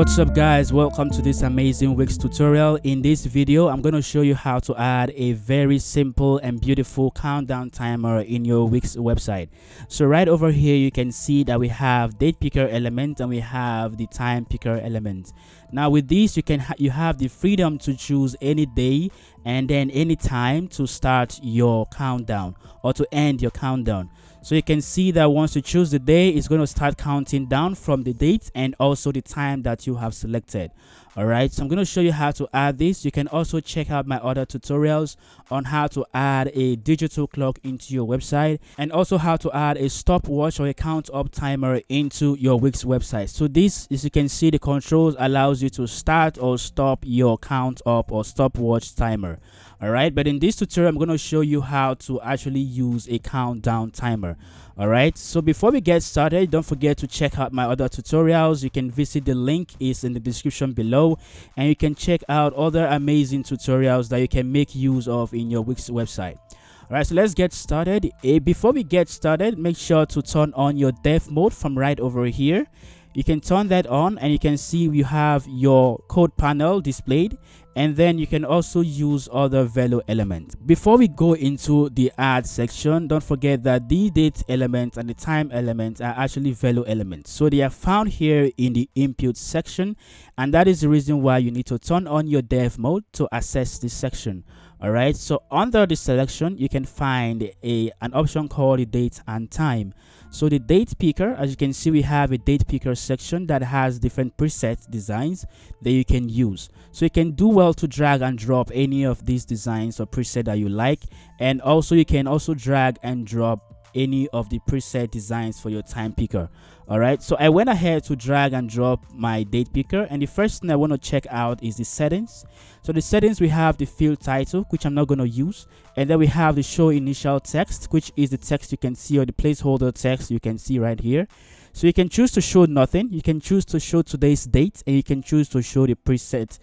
What's up guys, welcome to this amazing WIX tutorial. In this video I'm going to show you how to add a very simple and beautiful countdown timer in your WIX website. So right over here you can see that we have date picker element and we have the time picker element. Now with this you have the freedom to choose any day and then any time to start your countdown or to end your countdown. So you can see that once you choose the day, it's going to start counting down from the date and also the time that you have selected. All right, so I'm going to show you how to add this. You can also check out my other tutorials on how to add a digital clock into your website and also how to add a stopwatch or a count up timer into your WIX website. So this, as you can see, the controls allows you to start or stop your count up or stopwatch timer. All right, but in this tutorial I'm going to show you how to actually use a countdown timer. All right, so before we get started, don't forget to check out my other tutorials. You can visit, the link is in the description below, and you can check out other amazing tutorials that you can make use of in your WIX website. All right, so let's get started. Before we get started, make sure to turn on your dev mode from right over here. You can turn that on and you can see you have your code panel displayed, and then you can also use other Velo elements. Before we go into the add section, don't forget that the date element and the time element are actually Velo elements. So they are found here in the input section, and that is the reason why you need to turn on your dev mode to access this section. All right, so under the selection you can find an option called the date and time. So the date picker, as you can see, we have a date picker section that has different preset designs that you can use. So you can do well to drag and drop any of these designs or preset that you like, and also you can also drag and drop any of the preset designs for your time picker. All right, so I went ahead to drag and drop my date picker, and the first thing I want to check out is the settings. So the settings, we have the field title, which I'm not going to use, and then we have the show initial text, which is the text you can see, or the placeholder text you can see right here. So you can choose to show nothing, you can choose to show today's date, and you can choose to show the preset,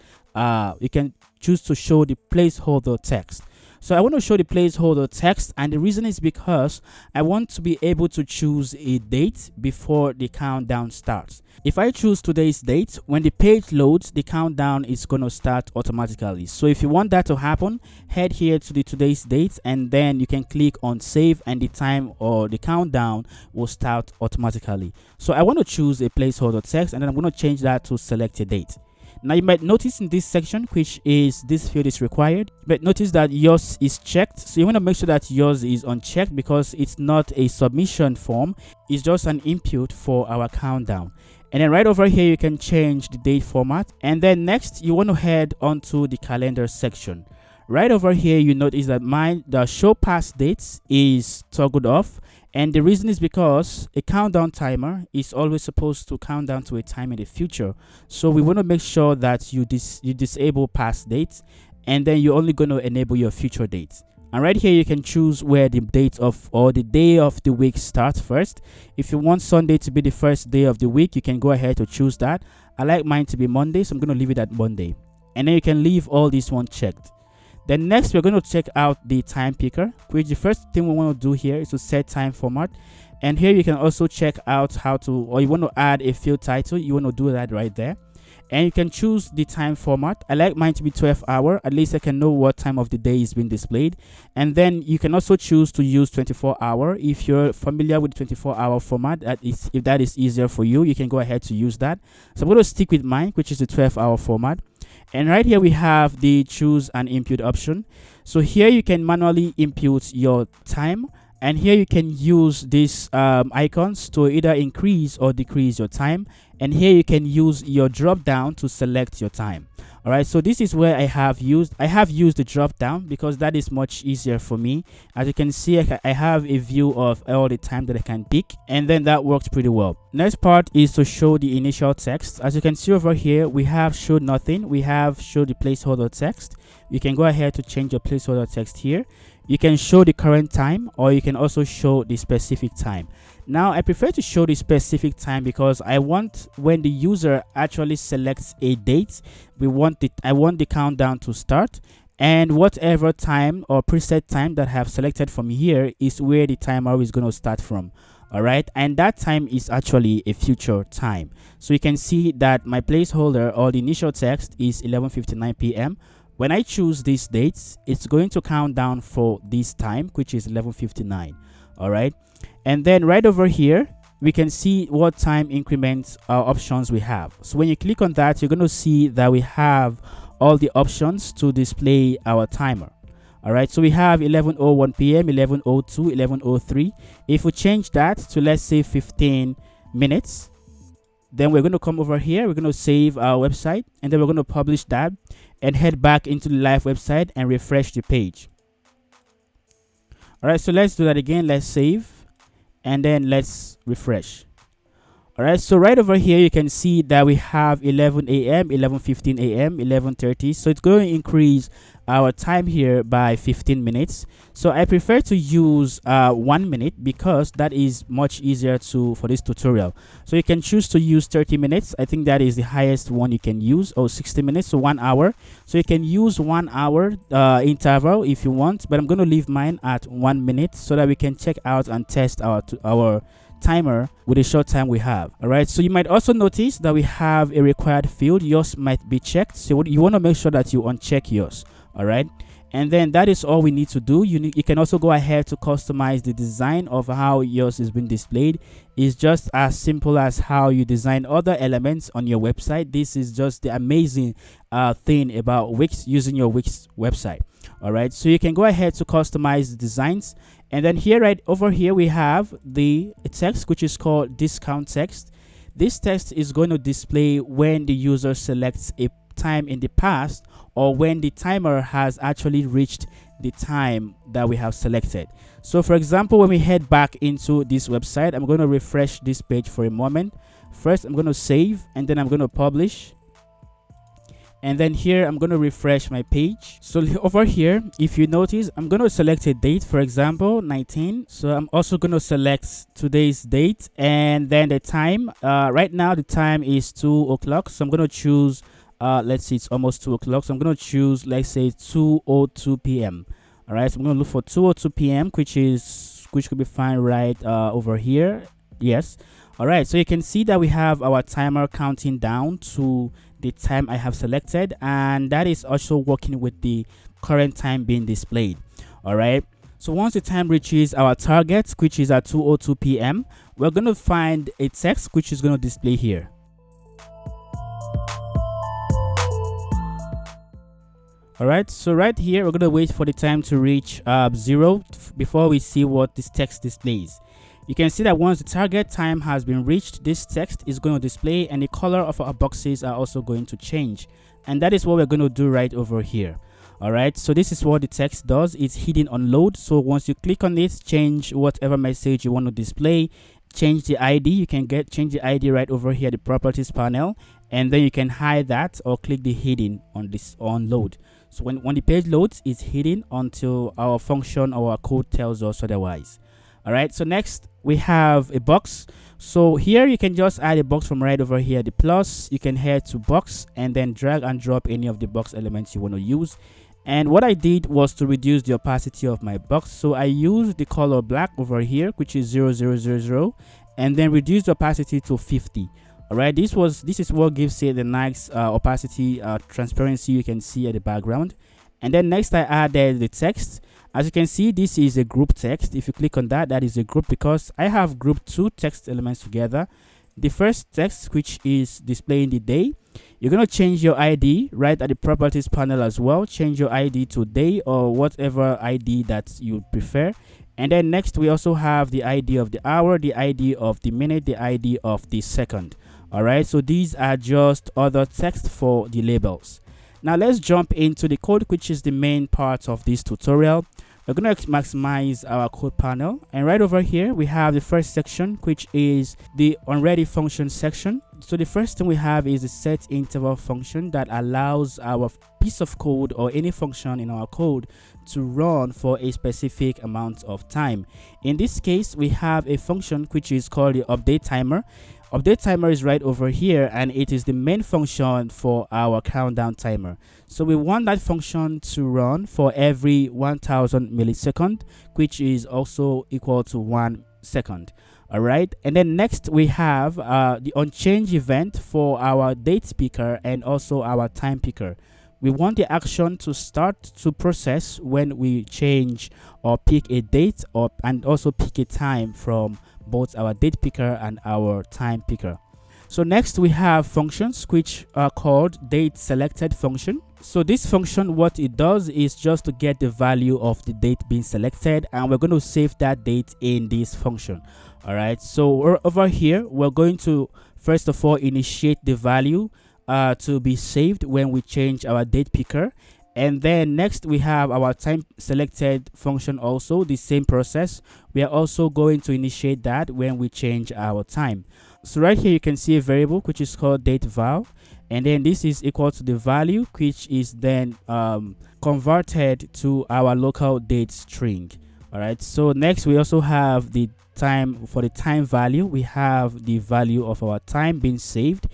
you can choose to show the placeholder text. So I want to show the placeholder text, and the reason is because I want to be able to choose a date before the countdown starts. If I choose today's date, when the page loads, the countdown is going to start automatically. So if you want that to happen, head here to the today's date, and then you can click on save, and the time or the countdown will start automatically. So I want to choose a placeholder text, and then I'm going to change that to select a date. Now you might notice in this section, which is this field is required, but notice that yours is checked. So you want to make sure that yours is unchecked because it's not a submission form, it's just an input for our countdown. And then right over here you can change the date format, and then next you want to head onto the calendar section. Right over here you notice that the show past dates is toggled off, and the reason is because a countdown timer is always supposed to count down to a time in the future. So we want to make sure that you disable past dates, and then you're only going to enable your future dates. And right here you can choose where the date of or the day of the week starts first. If you want Sunday to be the first day of the week, you can go ahead to choose that. I like mine to be Monday, so I'm going to leave it at Monday, and then you can leave all these one checked. Then next we're going to check out the time picker, which the first thing we want to do here is to set time format. And here you can also check out how to, or you want to add a field title, you want to do that right there. And you can choose the time format. I like mine to be 12 hour, at least I can know what time of the day is being displayed. And then you can also choose to use 24 hour. If you're familiar with 24-hour format, if that is easier for you, you can go ahead to use that. So I'm going to stick with mine, which is the 12-hour format. And right here we have the choose an input option. So here you can manually input your time, and here you can use these icons to either increase or decrease your time, and here you can use your drop down to select your time. All right, so this is where I have used the drop down because that is much easier for me. As you can see, I have a view of all the time that I can pick, and then that works pretty well. Next part is to show the initial text. As you can see over here, we have show nothing, we have show the placeholder text. You can go ahead to change your placeholder text here. You can show the current time, or you can also show the specific time. Now I prefer to show the specific time because I want, when the user actually selects a date, I want the countdown to start, and whatever time or preset time that I have selected from here is where the timer is going to start from. All right, and that time is actually a future time. So you can see that my placeholder or the initial text is 11:59 p.m. When I choose these dates, it's going to count down for this time, which is 11:59. All right, and then right over here we can see what time increments options we have. So when you click on that, you're going to see that we have all the options to display our timer. All right, so we have 11:01 p.m., 11:02, 11:03. If we change that to, let's say, 15 minutes, then we're going to come over here, we're going to save our website, and then we're going to publish that and head back into the live website and refresh the page. All right, so let's do that again. Let's save and then let's refresh. All right, so right over here you can see that we have 11 a.m., 11:15 a.m., 11:30. So it's going to increase our time here by 15 minutes. So I prefer to use 1 minute because that is much easier for this tutorial. So you can choose to use 30 minutes. I think that is the highest one you can use, or 60 minutes, so 1 hour. So you can use 1 hour interval if you want, but I'm going to leave mine at 1 minute so that we can check out and test our timer with the short time we have. All right, so you might also notice that we have a required field. Yours might be checked, so you want to make sure that you uncheck yours. All right, and then that is all we need to do. You can also go ahead to customize the design of how yours is being displayed. It's just as simple as how you design other elements on your website. This is just the amazing thing about Wix, using your Wix website. All right, so you can go ahead to customize the designs, and then here, right over here, we have the text, which is called discount text. This text is going to display when the user selects a time in the past, or when the timer has actually reached the time that we have selected. So for example, when we head back into this website, I'm going to refresh this page for a moment. First, I'm going to save, and then I'm going to publish. And then here I'm going to refresh my page. So over here, if you notice, I'm going to select a date, for example 19. So I'm also going to select today's date, and then the time. Right now the time is 2 o'clock, so I'm going to choose let's see, it's almost 2 o'clock, so I'm going to choose, let's say, 2:02 p.m. All right, so I'm going to look for 2:02 p.m., which could be fine right over here. Yes. All right, so you can see that we have our timer counting down to the time I have selected, and that is also working with the current time being displayed. All right, so once the time reaches our target, which is at 2:02 p.m., we're going to find a text which is going to display here. All right, so right here we're going to wait for the time to reach 0 before we see what this text displays. You can see that once the target time has been reached, this text is going to display, and the color of our boxes are also going to change. And that is what we're going to do right over here. All right, so this is what the text does. It's hidden on load. So once you click on it, change whatever message you want to display, change the ID. You can change the ID right over here, the properties panel, and then you can hide that or click the hidden on load. So when the page loads, it's hidden until our function or our code tells us otherwise. All right, so next we have a box. So here you can just add a box from right over here, the plus. You can head to box and then drag and drop any of the box elements you want to use. And what I did was to reduce the opacity of my box. So I used the color black over here, which is 0000, and then reduce the opacity to 50. All right, this is what gives it the nice opacity, transparency you can see at the background. And then next I added the text. As you can see, this is a group text. If you click on that, that is a group because I have grouped two text elements together. The first text, which is displaying the day, you're going to change your ID right at the properties panel as well. Change your ID to day or whatever ID that you prefer. And then next we also have the ID of the hour, the ID of the minute, the ID of the second. All right, so these are just other text for the labels. Now let's jump into the code, which is the main part of this tutorial. We're going to maximize our code panel, and right over here we have the first section, which is the onReady function section. So the first thing we have is the set interval function that allows our piece of code or any function in our code to run for a specific amount of time. In this case, we have a function which is called the update timer. Update timer is right over here, and it is the main function for our countdown timer. So we want that function to run for every 1000 milliseconds, which is also equal to 1 second. All right, and then next we have the unchanged event for our date picker and also our time picker. We want the action to start to process when we change or pick a date and also pick a time from both our date picker and our time picker. So next we have functions which are called date selected function. So this function, what it does is just to get the value of the date being selected, and we're going to save that date in this function. All right, so over here we're going to first of all initiate the value to be saved when we change our date picker, and then next we have our time selected function, also the same process. We are also going to initiate that when we change our time. So right here you can see a variable which is called date val, and then this is equal to the value which is then converted to our local date string. All right, so next we also have the time. For the time value, we have the value of our time being saved,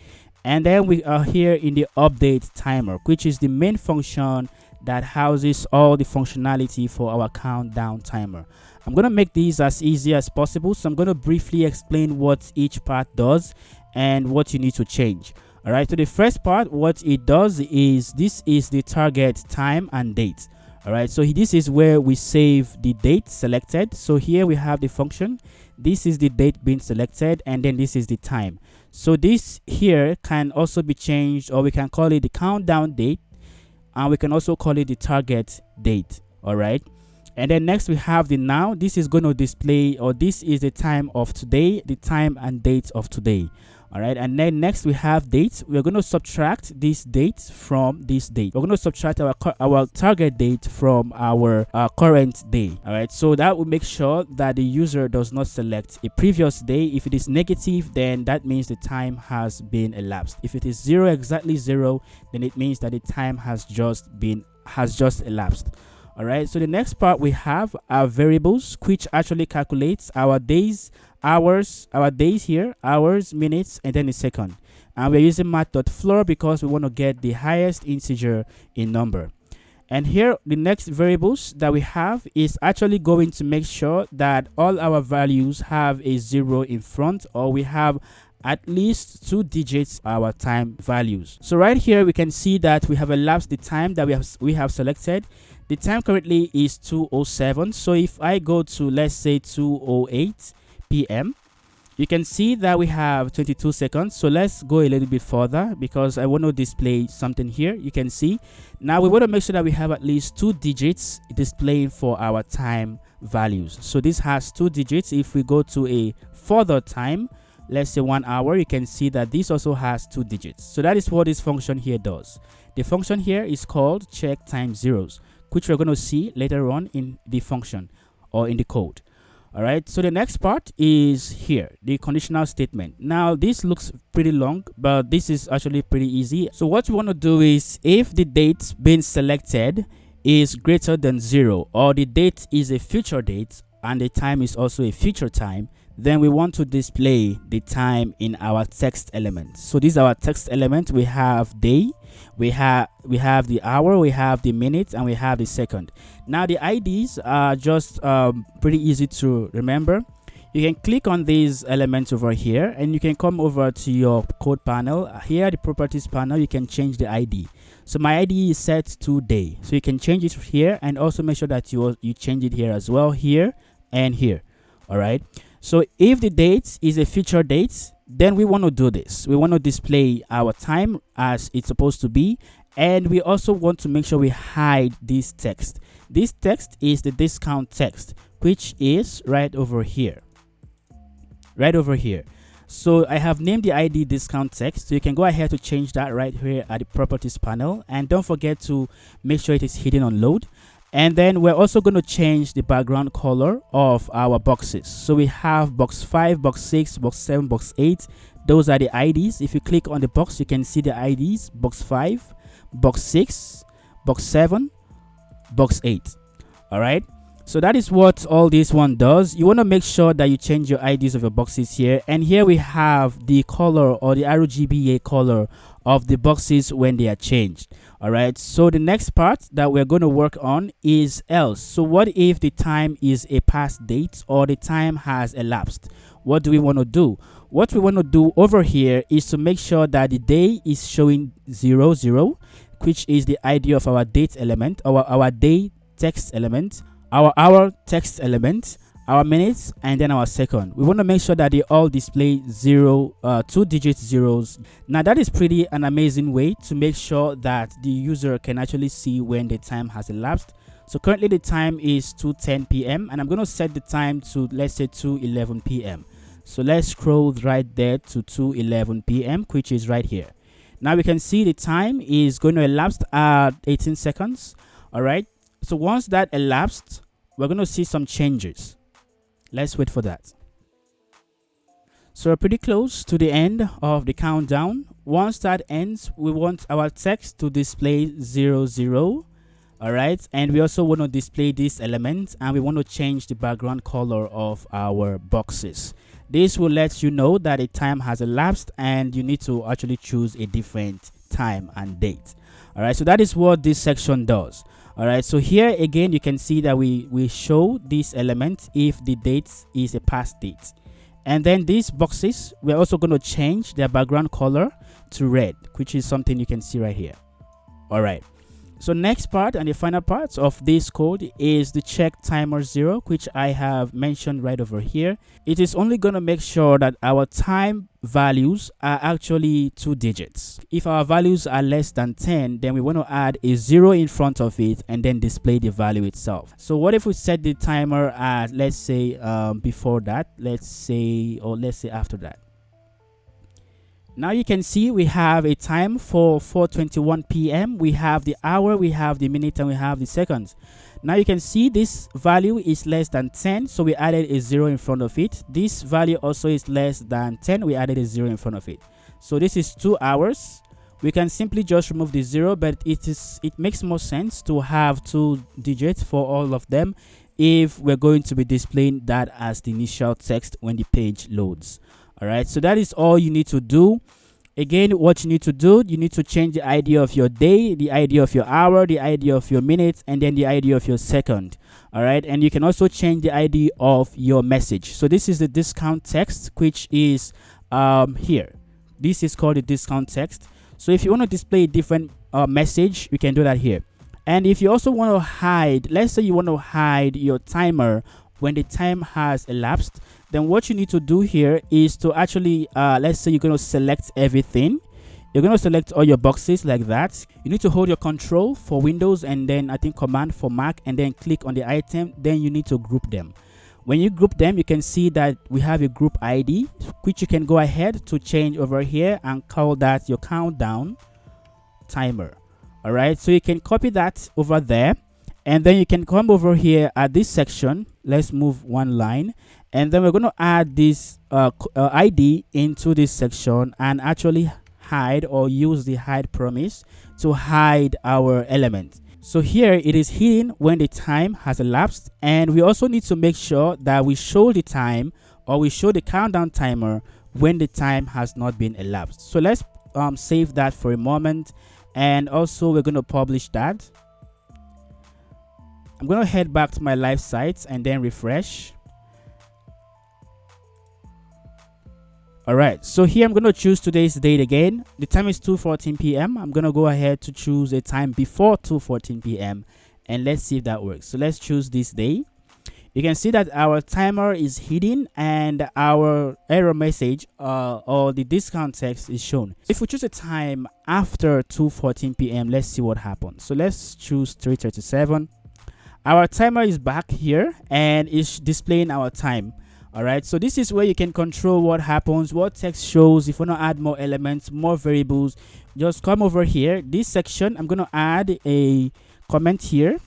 and then we are here in the update timer, which is the main function that houses all the functionality for our countdown timer. I'm going to make these as easy as possible, so I'm going to briefly explain what each part does and what you need to change. All right, so the first part, what it does is this is the target time and date. All right, so this is where we save the date selected. So here we have the function. This is the date being selected, and then this is the time. So this here can also be changed, or we can call it the countdown date, and we can also call it the target date. All right, and then next we have the now. This is going to display, or this is the time of today, the time and date of today. All right, and then next we have date. We're going to subtract this date from this date. We're going to subtract our target date from our current day. All right, so that will make sure that the user does not select a previous day. If it is negative, then that means the time has been elapsed. If it is zero, exactly zero, then it means that the time has just elapsed. All right, so the next part we have our variables, which actually calculates our days, hours, our days here, hours, minutes, and then a second. And we're using math.floor because we want to get the highest integer in number. And here the next variables that we have is actually going to make sure that all our values have a 0 in front, or we have at least 2 digits our time values. So right here we can see that we have elapsed the time that we have selected. The time currently is 2:07. So if I go to, let's say, 2:08 p.m., you can see that we have 22 seconds. So let's go a little bit further because I want to display something here. You can see now we want to make sure that we have at least 2 digits displaying for our time values. So this has 2 digits. If we go to a further time, let's say 1 hour, you can see that this also has 2 digits. So that is what this function here does. The function here is called check time zeros, which we're going to see later on in the function or in the code. All right, so the next part is here, the conditional statement. Now this looks pretty long, but this is actually pretty easy. So what we want to do is, if the date being selected is greater than 0, or the date is a future date and the time is also a future time, then we want to display the time in our text element. So this is our text element. We have day, we have the hour, we have the minute, and we have the second. Now the IDs are just pretty easy to remember. You can click on these elements over here, and you can come over to your code panel. Here, the properties panel, you can change the ID. So my ID is set to day, so you can change it here, and also make sure that you change it here as well, here and here. All right, so if the date is a future date, then we want to do this. We want to display our time as it's supposed to be, and we also want to make sure we hide this text. This text is the discount text, which is right over here. So I have named the ID discount text, so you can go ahead to change that right here at the properties panel, and don't forget to make sure it is hidden on load. And then we're also going to change the background color of our boxes. So we have box 5, box 6, box 7, box 8. Those are the IDs. If you click on the box, you can see the IDs: box 5, box 6, box 7, box 8. All right, so that is what all this one does. You want to make sure that you change your IDs of your boxes here, and here we have the color, or the RGBA color of the boxes when they are changed. All right, so the next part that we're going to work on is else. So what if the time is a past date, or the time has elapsed? what do we want to do? What we want to do over here is to make sure that the day is showing 0 0, which is the ID of our date element, our day text element, our hour text element, our minutes, and then our second. We want to make sure that they all display 2-digit zeros. Now that is pretty an amazing way to make sure that the user can actually see when the time has elapsed. So currently the time is 2:10 p.m. and I'm going to set the time to, let's say, 2:11 p.m. So let's scroll right there to 2:11 p.m., which is right here. Now we can see the time is going to elapse at 18 seconds. All right. So once that elapsed, we're going to see some changes. Let's wait for that. So we're pretty close to the end of the countdown. Once that ends, we want our text to display 0 0. All right, and we also want to display this element, and we want to change the background color of our boxes. This will let you know that a time has elapsed and you need to actually choose a different time and date. All right, so that is what this section does. All right, so here again you can see that we show this element if the date is a past date, and then these boxes, we're also going to change their background color to red, which is something you can see right here. All right, so next part and the final part of this code is the check timer 0, which I have mentioned right over here. It is only going to make sure that our time values are actually 2 digits. If our values are less than 10, then we want to add a 0 in front of it and then display the value itself. So what if we set the timer at, let's say, before that, let's say after that. Now you can see we have a time for 4:21 p.m. We have the hour, we have the minute, and we have the seconds. Now you can see this value is less than 10, so we added a 0 in front of it. This value also is less than 10, we added a 0 in front of it. So this is 2 hours. We can simply just remove the 0, but it makes more sense to have 2 digits for all of them if we're going to be displaying that as the initial text when the page loads. All right, so that is all you need to do. Again, what you need to do, you need to change the ID of your day, the ID of your hour, the ID of your minute, and then the ID of your second. All right, and you can also change the ID of your message. So this is the discount text, which is here. This is called the discount text. So if you want to display a different message, you can do that here. And if you also want to hide, let's say you want to hide your timer when the time has elapsed, then what you need to do here is to actually, let's say you're going to select everything. You're going to select all your boxes like that. You need to hold your control for Windows and then I think command for Mac and then click on the item. Then you need to group them. When you group them, you can see that we have a group ID, which you can go ahead to change over here and call that your countdown timer. All right, so you can copy that over there. And then you can come over here at this section. Let's move one line. And then we're going to add this ID into this section and actually hide or use the hide promise to hide our element. So here it is hidden when the time has elapsed. And we also need to make sure that we show the time or we show the countdown timer when the time has not been elapsed. So let's save that for a moment. And also we're going to publish that. I'm going to head back to my live sites and then refresh. All right, so here I'm going to choose today's date again. The time is 2:14 p.m. I'm going to go ahead to choose a time before 2:14 p.m. and let's see if that works. So let's choose this day. You can see that our timer is hidden and our error message or the discount text is shown. If we choose a time after 2:14 p.m., let's see what happens. So let's choose 3:37. Our timer is back here and is displaying our time. All right, so this is where you can control what happens, what text shows. If you want to add more elements, more variables, just come over here. This section, I'm going to add a comment here.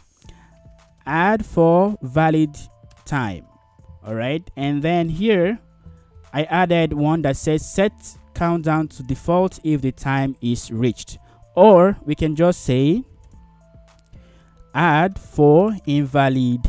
Add for valid time. All right, and then here I added one that says set countdown to default if the time is reached. Or we can just say add for invalid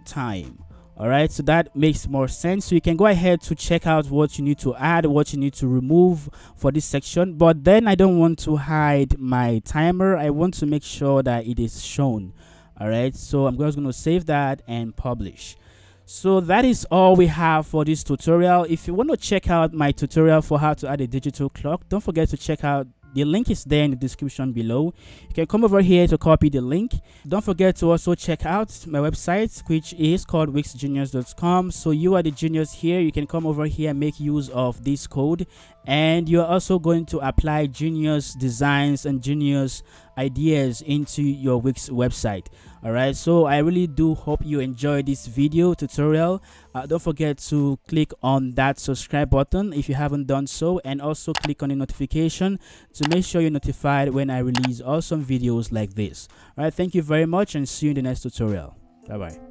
time. All right, so that makes more sense. So you can go ahead to check out what you need to add, what you need to remove for this section. But then I don't want to hide my timer. I want to make sure that it is shown. All right, so I'm just going to save that and publish. So that is all we have for this tutorial. If you want to check out my tutorial for how to add a digital clock, don't forget to check out. The link is there in the description below. You can come over here to copy the link. Don't forget to also check out my website, which is called wixgenius.com. So you are the genius here. You can come over here and make use of this code, and you're also going to apply genius designs and genius ideas into your Wix website. All right, so I really do hope you enjoyed this video tutorial. Don't forget to click on that subscribe button if you haven't done so, and also click on the notification to make sure you're notified when I release awesome videos like this. All right, thank you very much, and see you in the next tutorial. Bye bye.